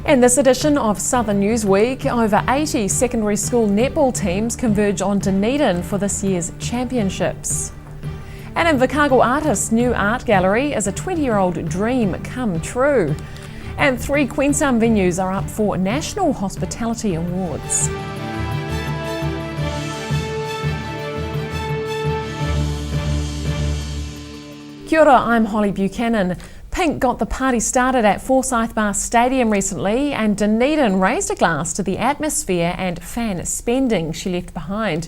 In this edition of Southern Newsweek, over 80 secondary school netball teams converge on Dunedin for this year's championships. And in Invercargill artists' new art gallery is a 20-year-old dream come true. And 3 Queenstown venues are up for National Hospitality Awards. Kia ora, I'm Holly Buchanan. Pink got the party started at Forsyth Bar Stadium recently, and Dunedin raised a glass to the atmosphere and fan spending she left behind.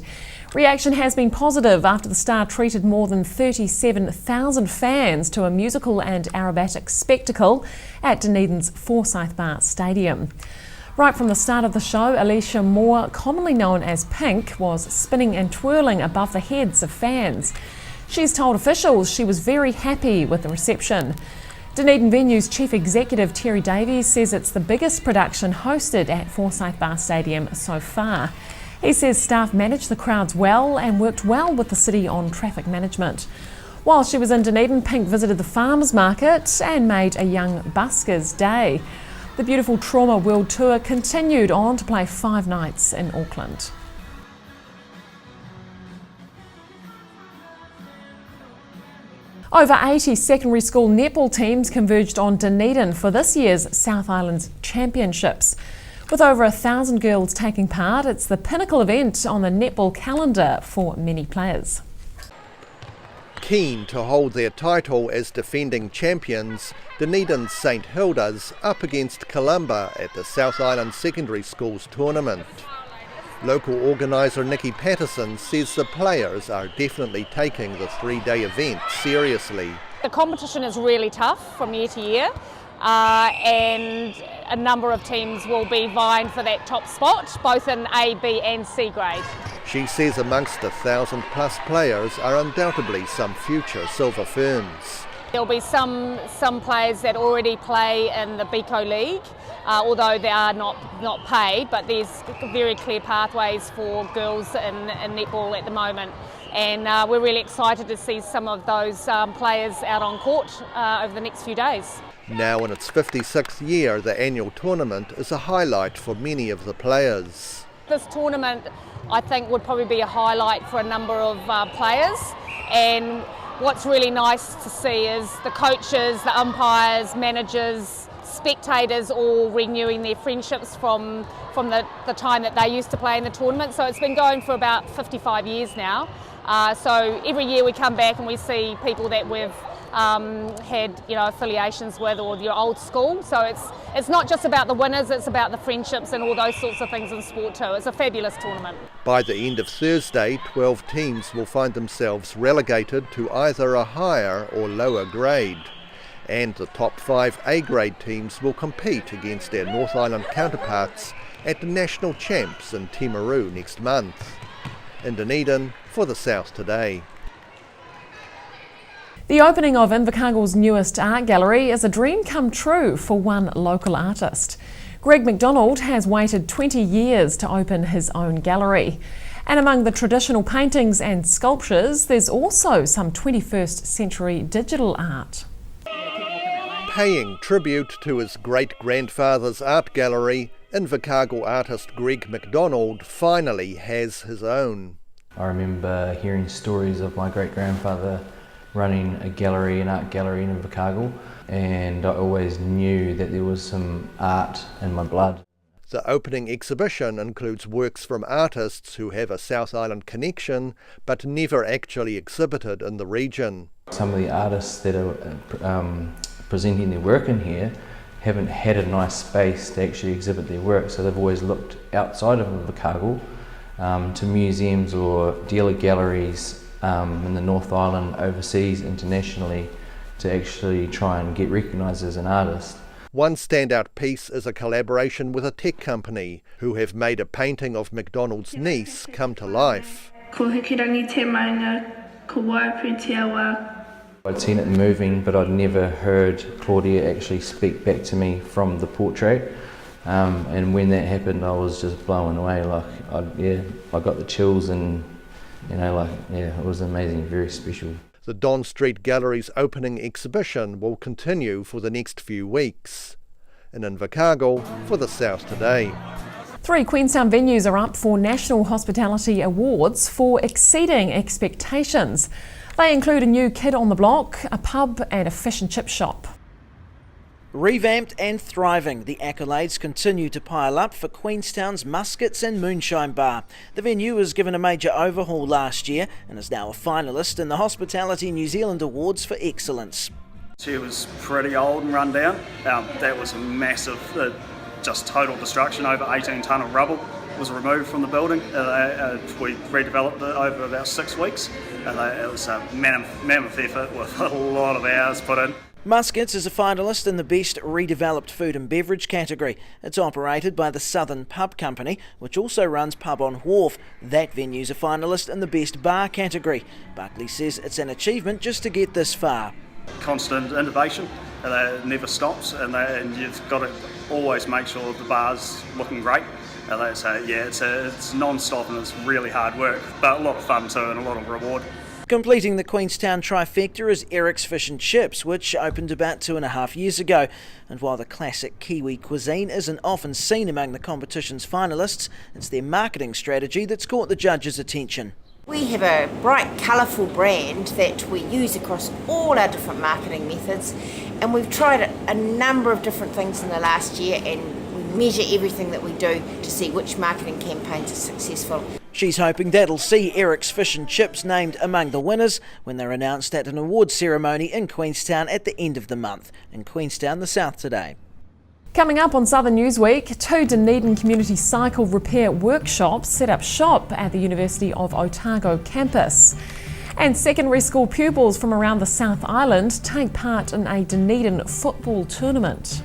Reaction has been positive after the star treated more than 37,000 fans to a musical and aerobatic spectacle at Dunedin's Forsyth Bar Stadium. Right from the start of the show, Alicia Moore, commonly known as Pink, was spinning and twirling above the heads of fans. She's told officials she was very happy with the reception. Dunedin Venues Chief Executive Terry Davies says it's the biggest production hosted at Forsyth Bar Stadium so far. He says staff managed the crowds well and worked well with the city on traffic management. While she was in Dunedin, Pink visited the farmers market and made a young busker's day. The Beautiful Trauma World Tour continued on to play 5 nights in Auckland. Over 80 secondary school netball teams converged on Dunedin for this year's South Island's Championships. With over 1,000 girls taking part, it's the pinnacle event on the netball calendar for many players. Keen to hold their title as defending champions, Dunedin's St Hilda's up against Columba at the South Island Secondary Schools tournament. Local organiser Nikki Patterson says the players are definitely taking the 3-day event seriously. The competition is really tough from year to year, and a number of teams will be vying for that top spot, both in A, B and C grade. She says amongst 1,000 plus players are undoubtedly some future silver ferns. There'll be some players that already play in the Bico League, although they are not paid, but there's very clear pathways for girls in netball at the moment. And we're really excited to see some of those players out on court over the next few days. Now in its 56th year, the annual tournament is a highlight for many of the players. This tournament, I think, would probably be a highlight for a number of players. And what's really nice to see is the coaches, the umpires, managers, spectators all renewing their friendships from the time that they used to play in the tournament. So it's been going for about 55 years now. So every year we come back and we see people that we've had affiliations with, or your old school. So it's not just about the winners, it's about the friendships and all those sorts of things in sport too. It's a fabulous tournament. By the end of Thursday, 12 teams will find themselves relegated to either a higher or lower grade. And the top 5 A-grade teams will compete against their North Island counterparts at the National Champs in Timaru next month. In Dunedin, for the South Today. The opening of Invercargill's newest art gallery is a dream come true for one local artist. Greg McDonald has waited 20 years to open his own gallery. And among the traditional paintings and sculptures, there's also some 21st century digital art. Paying tribute to his great-grandfather's art gallery, Invercargill artist Greg McDonald finally has his own. I remember hearing stories of my great-grandfather running an art gallery in Invercargill, and I always knew that there was some art in my blood. The opening exhibition includes works from artists who have a South Island connection but never actually exhibited in the region. Some of the artists that are presenting their work in here haven't had a nice space to actually exhibit their work, so they've always looked outside of Invercargill to museums or dealer galleries in the North Island, overseas, internationally, to actually try and get recognised as an artist. One standout piece is a collaboration with a tech company who have made a painting of McDonald's niece come to life. I'd seen it moving, but I'd never heard Claudia actually speak back to me from the portrait. And when that happened, I was just blown away. I got the chills, and it was amazing, very special. The Don Street Gallery's opening exhibition will continue for the next few weeks. In Invercargill for the South Today. 3 Queenstown venues are up for National Hospitality Awards for exceeding expectations. They include a new kid on the block, a pub and a fish and chip shop. Revamped and thriving, the accolades continue to pile up for Queenstown's Muskets and Moonshine Bar. The venue was given a major overhaul last year and is now a finalist in the Hospitality New Zealand Awards for Excellence. She was pretty old and run down. That was a massive, just total destruction. Over 18 tonne of rubble was removed from the building. We redeveloped it over about 6 weeks. It was a mammoth effort with a lot of hours put in. Muskets is a finalist in the Best Redeveloped Food and Beverage category. It's operated by the Southern Pub Company, which also runs Pub on Wharf. That venue's a finalist in the Best Bar category. Buckley says it's an achievement just to get this far. Constant innovation, it never stops, and you've got to always make sure the bar's looking great. It's non-stop and it's really hard work, but a lot of fun too and a lot of reward. Completing the Queenstown trifecta is Eric's Fish and Chips, which opened about 2.5 years ago. And while the classic Kiwi cuisine isn't often seen among the competition's finalists, it's their marketing strategy that's caught the judges' attention. We have a bright, colourful brand that we use across all our different marketing methods, and we've tried a number of different things in the last year, and we measure everything that we do to see which marketing campaigns are successful. She's hoping that'll see Eric's Fish and Chips named among the winners when they're announced at an awards ceremony in Queenstown at the end of the month. In Queenstown, the South Today. Coming up on Southern Newsweek, 2 Dunedin community cycle repair workshops set up shop at the University of Otago campus. And secondary school pupils from around the South Island take part in a Dunedin football tournament.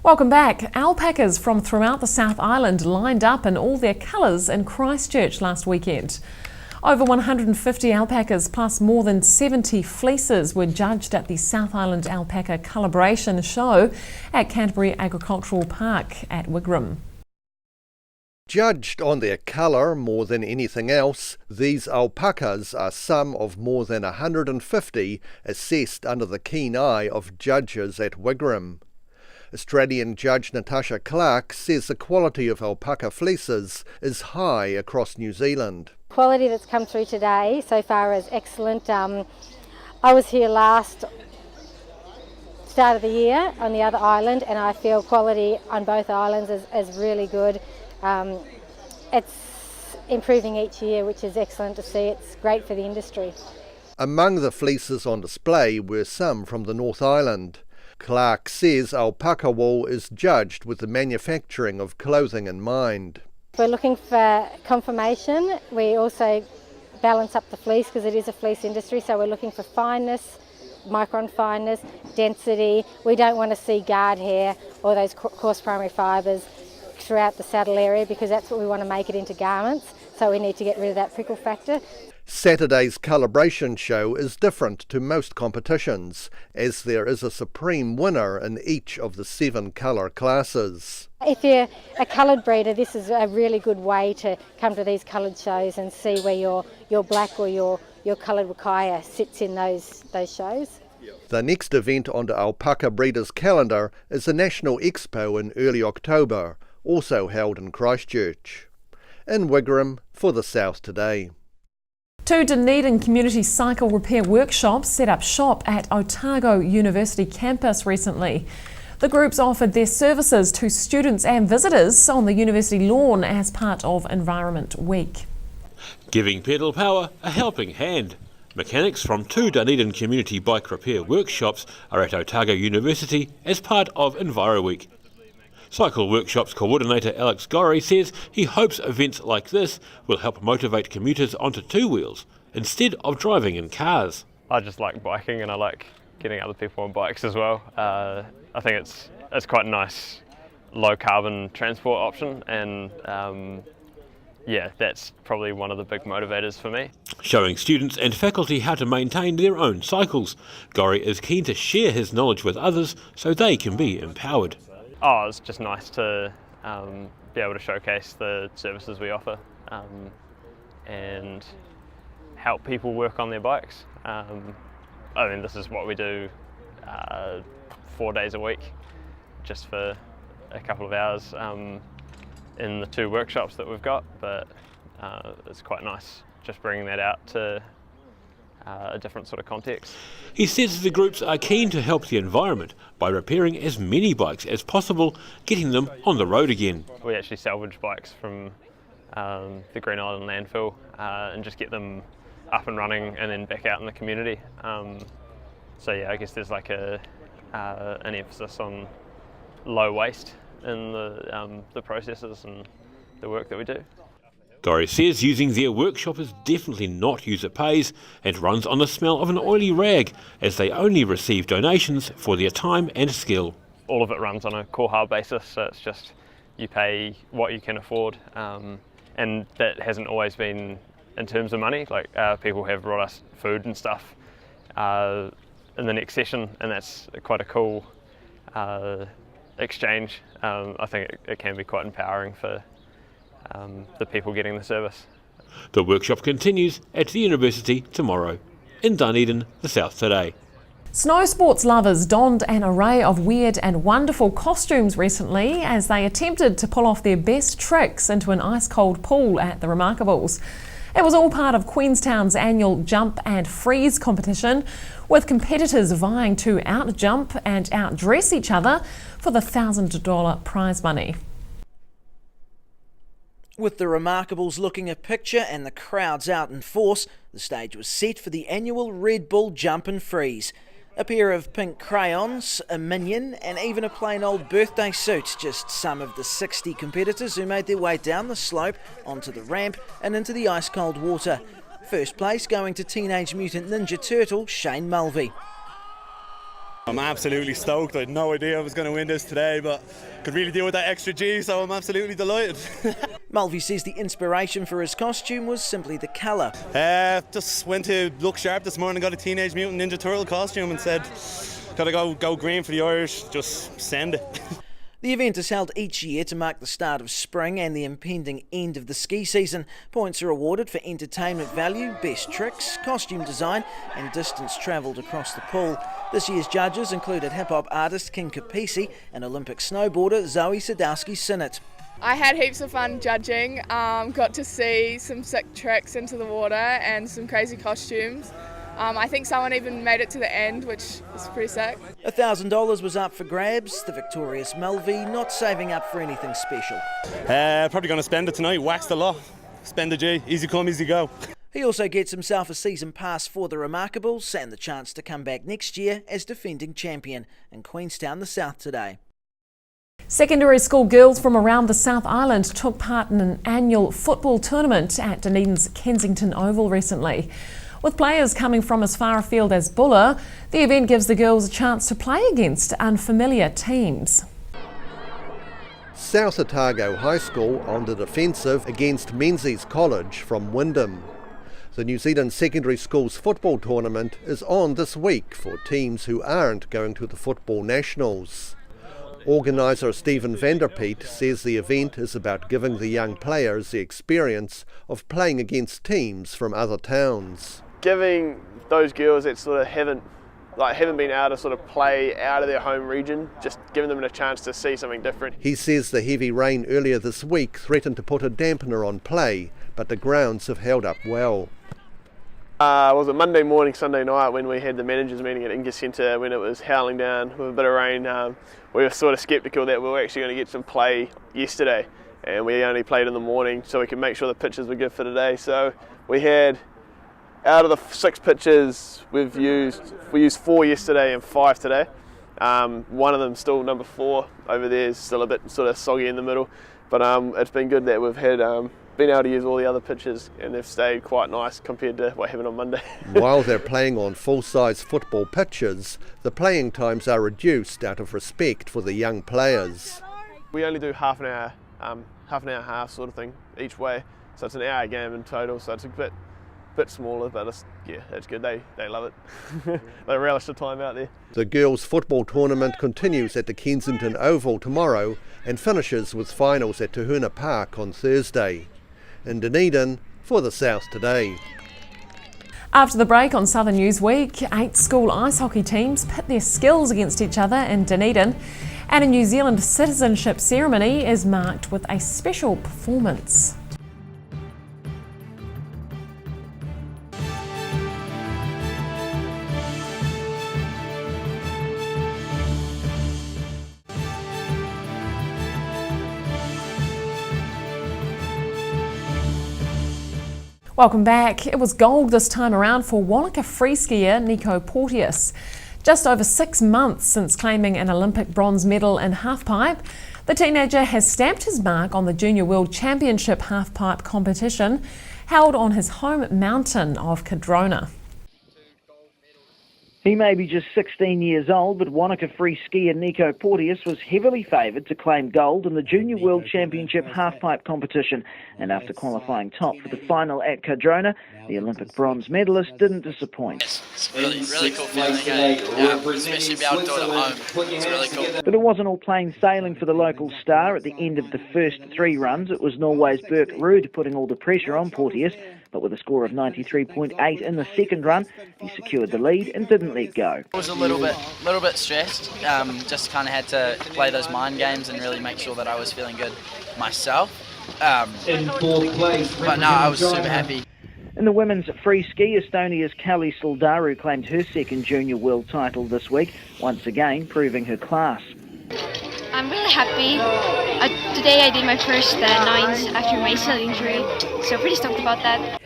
Welcome back. Alpacas from throughout the South Island lined up in all their colours in Christchurch last weekend. Over 150 alpacas plus more than 70 fleeces were judged at the South Island Alpaca Calibration Show at Canterbury Agricultural Park at Wigram. Judged on their colour more than anything else, these alpacas are some of more than 150 assessed under the keen eye of judges at Wigram. Australian Judge Natasha Clark says the quality of alpaca fleeces is high across New Zealand. Quality that's come through today so far is excellent. I was here last start of the year on the other island, and I feel quality on both islands is really good. It's improving each year, which is excellent to see. It's great for the industry. Among the fleeces on display were some from the North Island. Clark says alpaca wool is judged with the manufacturing of clothing in mind. We're looking for confirmation. We also balance up the fleece because it is a fleece industry, so we're looking for fineness, micron fineness, density. We don't want to see guard hair or those coarse primary fibres throughout the saddle area because that's what we want to make it into garments, so we need to get rid of that prickle factor. Saturday's calibration show is different to most competitions, as there is a supreme winner in each of the 7 colour classes. If you're a coloured breeder, this is a really good way to come to these coloured shows and see where your black or your coloured wakaya sits in those shows. The next event on the alpaca breeders' calendar is the National Expo in early October, also held in Christchurch. In Wigram for the South Today. 2 Dunedin community cycle repair workshops set up shop at Otago University campus recently. The groups offered their services to students and visitors on the university lawn as part of Environment Week. Giving pedal power a helping hand. Mechanics from 2 Dunedin community bike repair workshops are at Otago University as part of Enviro Week. Cycle Workshops coordinator Alex Gorry says he hopes events like this will help motivate commuters onto 2 wheels instead of driving in cars. I just like biking and I like getting other people on bikes as well. I think it's quite a nice low carbon transport option, and that's probably one of the big motivators for me. Showing students and faculty how to maintain their own cycles, Gorry is keen to share his knowledge with others so they can be empowered. It's just nice to be able to showcase the services we offer and help people work on their bikes. I mean, this is what we do 4 days a week, just for a couple of hours in the 2 workshops that we've got, but it's quite nice just bringing that out to a different sort of context. He says the groups are keen to help the environment by repairing as many bikes as possible, getting them on the road again. We actually salvage bikes from the Green Island landfill and just get them up and running and then back out in the community. So yeah, I guess there's like an emphasis on low waste in the processes and the work that we do. Dory says using their workshop is definitely not user pays and runs on the smell of an oily rag, as they only receive donations for their time and skill. All of it runs on a core hire basis, so it's just you pay what you can afford, and that hasn't always been in terms of money. Like people have brought us food and stuff in the next session, and that's quite a cool exchange. I think it can be quite empowering for the people getting the service. The workshop continues at the university tomorrow. In Dunedin, the South Today. Snow sports lovers donned an array of weird and wonderful costumes recently as they attempted to pull off their best tricks into an ice-cold pool at the Remarkables. It was all part of Queenstown's annual Jump and Freeze competition, with competitors vying to out-jump and outdress each other for the $1,000 prize money. With the Remarkables looking a picture and the crowds out in force, the stage was set for the annual Red Bull Jump and Freeze. A pair of pink crayons, a minion and even a plain old birthday suit, just some of the 60 competitors who made their way down the slope, onto the ramp and into the ice-cold water. First place going to Teenage Mutant Ninja Turtle Shane Mulvey. I'm absolutely stoked. I had no idea I was going to win this today, but could really deal with that extra G, so I'm absolutely delighted. Mulvey says the inspiration for his costume was simply the colour. Just went to look sharp this morning, got a Teenage Mutant Ninja Turtle costume and said, gotta go green for the Irish, just send it. The event is held each year to mark the start of spring and the impending end of the ski season. Points are awarded for entertainment value, best tricks, costume design and distance travelled across the pool. This year's judges included hip-hop artist King Kapisi and Olympic snowboarder Zoe Sadowski-Sinnott. I had heaps of fun judging, got to see some sick tricks into the water and some crazy costumes. I think someone even made it to the end, which is pretty sick. $1,000 was up for grabs, the victorious Mulvey not saving up for anything special. Probably going to spend it tonight, wax the lot, spend the G, easy come, easy go. He also gets himself a season pass for the Remarkables and the chance to come back next year as defending champion. In Queenstown, the South Today. Secondary school girls from around the South Island took part in an annual football tournament at Dunedin's Kensington Oval recently. With players coming from as far afield as Buller, the event gives the girls a chance to play against unfamiliar teams. South Otago High School on the defensive against Menzies College from Wyndham. The New Zealand Secondary Schools football tournament is on this week for teams who aren't going to the Football Nationals. Organiser Stephen Vanderpeet says the event is about giving the young players the experience of playing against teams from other towns. Giving those girls that sort of haven't been able to sort of play out of their home region, just giving them a chance to see something different. He says the heavy rain earlier this week threatened to put a dampener on play, but the grounds have held up well. Was it Monday morning, Sunday night when we had the managers meeting at Inga Centre when it was howling down with a bit of rain. We were sort of sceptical that we were actually going to get some play yesterday, and we only played in the morning so we could make sure the pitches were good for today. So we had, out of the 6 pitches we used 4 yesterday and 5 today. One of them still number 4 over there is still a bit sort of soggy in the middle, but it's been good that we've had been able to use all the other pitches and they've stayed quite nice compared to what happened on Monday. While they're playing on full-size football pitches, the playing times are reduced out of respect for the young players. We only do half an hour half sort of thing each way, so it's an hour game in total, so it's a bit bit smaller, but it's good. They love it. They relish the time out there. The girls' football tournament continues at the Kensington Oval tomorrow and finishes with finals at Tahuna Park on Thursday. In Dunedin, for the South Today. After the break on Southern Newsweek, 8 school ice hockey teams pit their skills against each other in Dunedin, and a New Zealand Citizenship ceremony is marked with a special performance. Welcome back. It was gold this time around for Wanaka free skier Nico Porteous. Just over 6 months since claiming an Olympic bronze medal in halfpipe, the teenager has stamped his mark on the Junior World Championship halfpipe competition held on his home mountain of Cadrona. He may be just 16 years old, but Wanaka free skier Nico Porteous was heavily favoured to claim gold in the Junior World Championship halfpipe competition. And after qualifying top for the final at Cadrona, the Olympic bronze medalist didn't disappoint. It's really cool feeling, especially be able to do it at home. It's really cool. But it wasn't all plain sailing for the local star. At the end of the first 3 runs, it was Norway's Burke Ruud putting all the pressure on Porteous. But with a score of 93.8 in the second run, he secured the lead and didn't let go. I was a little bit stressed. Just kind of had to play those mind games and really make sure that I was feeling good myself. But no, I was super happy. In the women's free ski, Estonia's Kalli Soldaru claimed her second junior world title this week, once again proving her class. I'm really happy. Today I did my first nines after my ACL injury, so pretty stoked about that.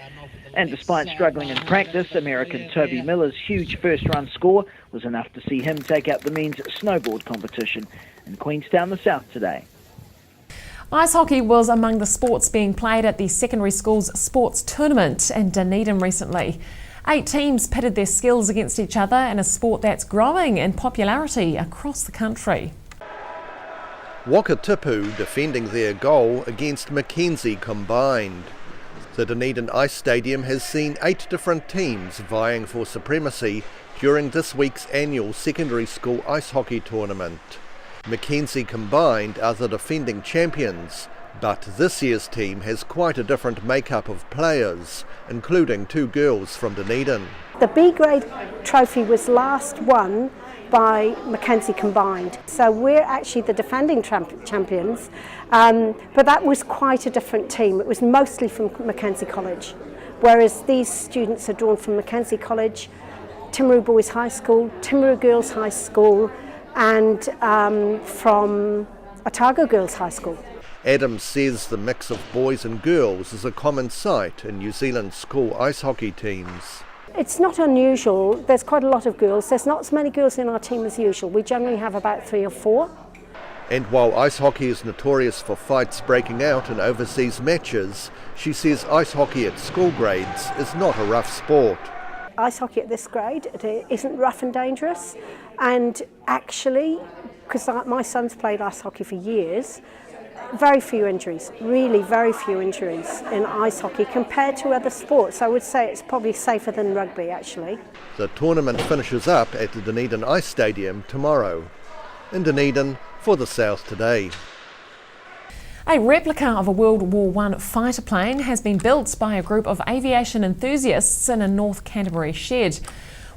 And despite struggling in practice, American Toby Miller's huge first-run score was enough to see him take out the men's snowboard competition in Queenstown, the South Today. Ice hockey was among the sports being played at the secondary school's sports tournament in Dunedin recently. 8 teams pitted their skills against each other in a sport that's growing in popularity across the country. Wakatipu defending their goal against Mackenzie combined. The Dunedin Ice Stadium has seen 8 different teams vying for supremacy during this week's annual secondary school ice hockey tournament. Mackenzie combined are the defending champions, but this year's team has quite a different makeup of players, including 2 girls from Dunedin. The B grade trophy was last won by Mackenzie combined, so we're actually the defending champions, but that was quite a different team. It was mostly from Mackenzie College, whereas these students are drawn from Mackenzie College, Timaru Boys High School, Timaru Girls High School, and from Otago Girls High School. Adams says the mix of boys and girls is a common sight in New Zealand school ice hockey teams. It's not unusual. There's quite a lot of girls. There's not as many girls in our team as usual. We generally have about 3 or 4. And while ice hockey is notorious for fights breaking out in overseas matches, she says ice hockey at school grades is not a rough sport. Ice hockey at this grade, it isn't rough and dangerous. And actually, because my son's played ice hockey for years, very few injuries, really very few injuries in ice hockey compared to other sports. I would say it's probably safer than rugby, actually. The tournament finishes up at the Dunedin Ice Stadium tomorrow. In Dunedin, for the South Today. A replica of a World War I fighter plane has been built by a group of aviation enthusiasts in a North Canterbury shed.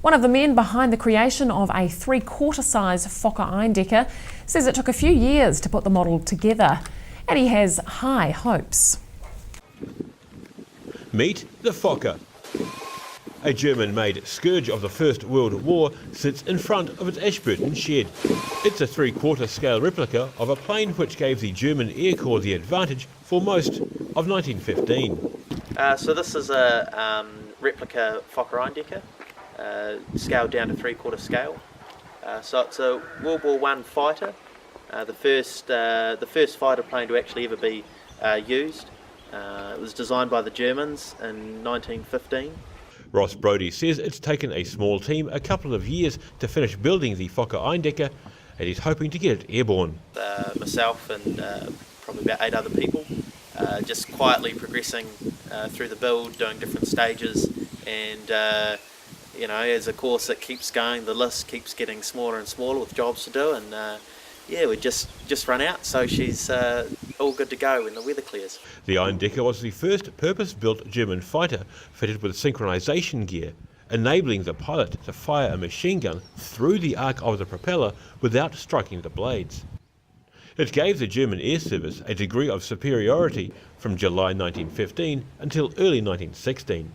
One of the men behind the creation of a 3/4 size Fokker Eindecker says it took a few years to put the model together, and he has high hopes. Meet the Fokker. A German-made scourge of the First World War sits in front of its Ashburton shed. It's a 3/4 scale replica of a plane which gave the German Air Corps the advantage for most of 1915. So this is a replica Fokker Eindecker, scaled down to 3/4 scale. So it's a World War I fighter, the first fighter plane to actually ever be used. It was designed by the Germans in 1915. Ross Brodie says it's taken a small team a couple of years to finish building the Fokker Eindecker, and he's hoping to get it airborne. Myself and probably about 8 other people, just quietly progressing through the build, doing different stages, and you know, as the course it keeps going, the list keeps getting smaller and smaller with jobs to do, and yeah, we just run out, so she's all good to go when the weather clears. The Eindecker was the first purpose-built German fighter fitted with synchronisation gear, enabling the pilot to fire a machine gun through the arc of the propeller without striking the blades. It gave the German air service a degree of superiority from July 1915 until early 1916.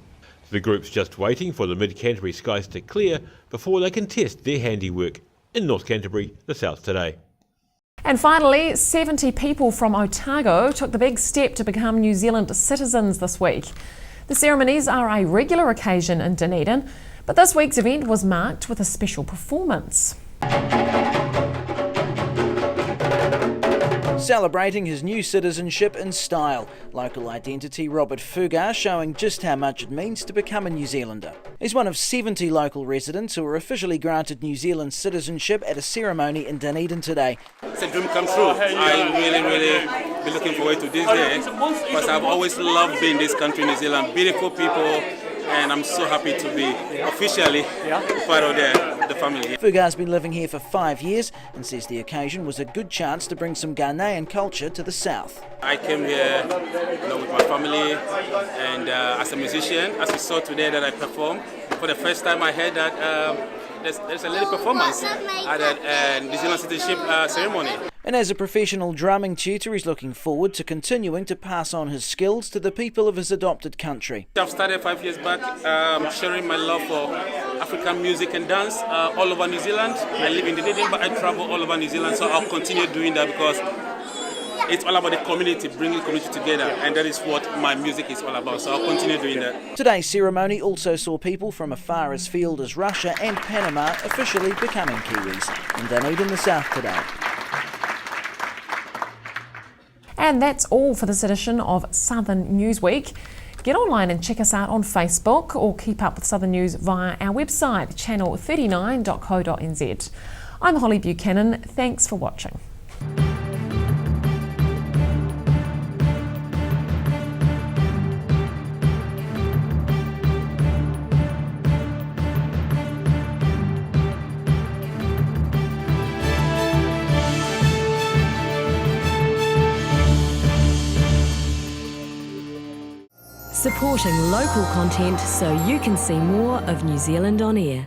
The group's just waiting for the mid-Canterbury skies to clear before they can test their handiwork in North Canterbury, the South today. And finally, 70 people from Otago took the big step to become New Zealand citizens this week. The ceremonies are a regular occasion in Dunedin, but this week's event was marked with a special performance. Celebrating his new citizenship in style, local identity Robert Fugar showing just how much it means to become a New Zealander. He's one of 70 local residents who were officially granted New Zealand citizenship at a ceremony in Dunedin today. It's a dream come true. I really be looking forward to this day because I've always loved being in this country, New Zealand. Beautiful people, and I'm so happy to be officially part of the family. Fugar's been living here for 5 years and says the occasion was a good chance to bring some Ghanaian culture to the south. I came here with my family and as a musician, as you saw today that I performed. For the first time I heard that there's a little performance at a New Zealand Citizenship ceremony. And as a professional drumming tutor, he's looking forward to continuing to pass on his skills to the people of his adopted country. I've started 5 years back sharing my love for African music and dance all over New Zealand. I live in Dunedin, but I travel all over New Zealand, so I'll continue doing that because it's all about the community, bringing the community together, and that is what my music is all about, so I'll continue doing that. Today's ceremony also saw people from as far afield as Russia and Panama officially becoming Kiwis in Dunedin, the South today. And that's all for this edition of Southern Newsweek. Get online and check us out on Facebook or keep up with Southern News via our website, channel39.co.nz. I'm Holly Buchanan. Thanks for watching. Supporting local content so you can see more of New Zealand on air.